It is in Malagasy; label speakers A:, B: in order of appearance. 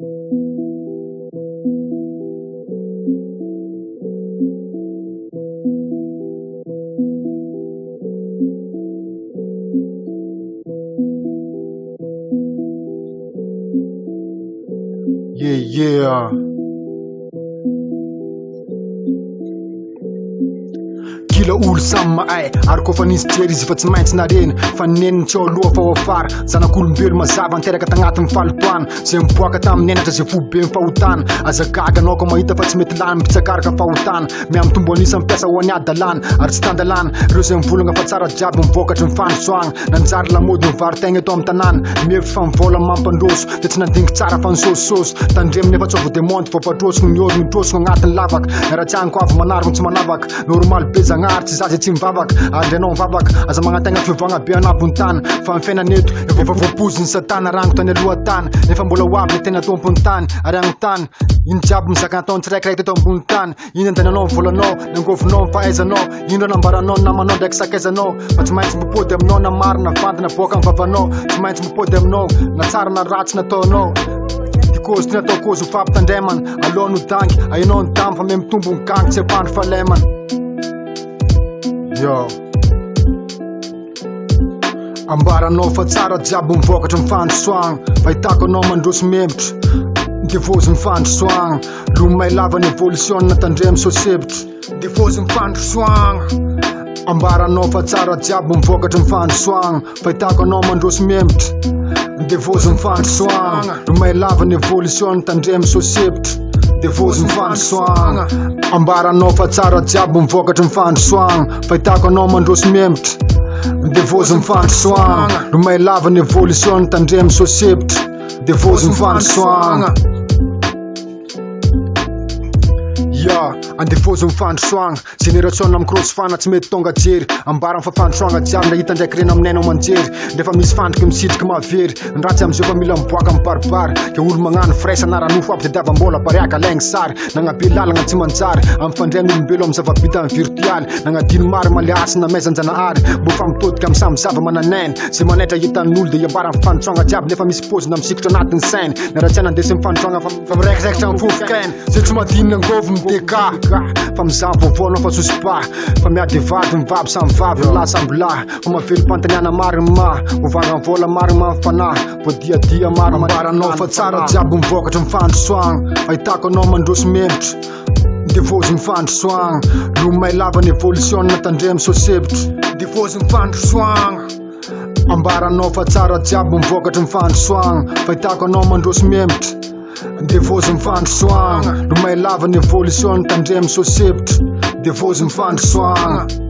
A: Yeah. Kila olo samy mahay ary koa fa nisy jery izy fa tsy maintsy nareny fa neniny tsy aloha fa ho afara zanak'olombelo mazava niteraka tagnatin'ny falotoana zay miboaka tamin'ny enatra zay fobe mifahotana azagaga anao ko mahita fa tsy mety lany mpitsakaraka fahotana miamy tombo anisa mipiasa ho any adalana ary tsy tandalana ireo zay mivolagna fa tsara jiaby mivokatry ny fanosoagna nanjary lamody ny varitegna eto amin'ny tanàna mevy fa mivola mampandroso de tsy nandingy tsara fa nisososy tandreminy efa tsova demondy voapatrosiko ny olo mitrosiko agnatin'ny lavaka miaratsiagny ko avy manarogny tsy manavaka normal be zagnary tsy zaza tsy mivavaka ary anao mivavaka aza magnategna fiovagna be anabony tany fa ny fiainaneto efa voapoziny satana rango tany aloha tany nefa mbola ho avy ny tena tompony tany ary agny tany ino jiaby mizaka ataony tsiraikiraiky teto ambony tany ino andananao volanao nangovinao mifahaizanao ino naambaranao namanao ndraiky sakaizanao fa tsy maintsy mipody aminao na marina vandy na boaka ny vavanao tsy maintsy mipody aminao na tsara na ratsy nataonao kozy ty natao kozy ho fampitandremana aloha no dangy ainao ny damy fa me mitombo ny gangy tsy apandro falemana yo ambaranao fa tsara jiaby mivokatry mifandrosoagna fahitako anao mandroso membotry devozy mifandrosoagna lomay lava ny evolution natandremy sosebotry devozy mifandrosoagna ambaranao fa tsara jiaby mivokatry mifandrosoagna fahitako anao mandroso membotry devozy mifandrosoagna lomay lava ny evolution natandremy sosebotry devozy mifandrosoagna ambaranao fa tsara jiaby mivokatry mifandrosoagna fahitako anao mandroso membotry devozy mifandrosoagna lomay lava ny evolution natandremy sosebotry devozy mifandrosoagna ya andevozy mifandrosoagna génération amy krosofana tsy mety tonga jery ambarany fa fandrosoagna jiaby nahita ndraiky rena aminenao manjery ndefa misy fandriky misitriky mavery nratsy amizay fa mila miboaka mibaribary ke olo magnano fraisa naranofo aby tadiavambola bariaka alaigny sary nagnabe lalagna tsy manjary amy fandrian'olombelo amy zava-bita amy virtualy nagnadino mary maliatsy namezanjanahary mbo fa mitodika amy samy zava mananeny zay manaitra hitan'olo de iambarany fifandrosoagna jiaby nefa misy pozina misikitra anatin'ny sainy naratsiana andesy mifandrosoagna fa miraikiraikitra mifofokeny zay tsy madinina angovo mideka fa mizaha voavoanao fa sosipa fa miady vady mivabo samy vavy la samby lahy fa mavelo mpantaniana mariny ma ovagna vola mariny mafana voadiadia mariny ambaranao fa tsara jiaby mivokatry mifandrosoagna fahitako anao mandroso membotry devozy mifandrosoagna lomay lava ny evolution natandremy sosebotry devozy mifandrosoagna ambaranao fa tsara jiaby mivokatry mifandrosoagna fahitako anao mandroso membotry devozy mifandrosoagna lomay lava ny evolution natandremy sosebotry devozy mifandrosoagna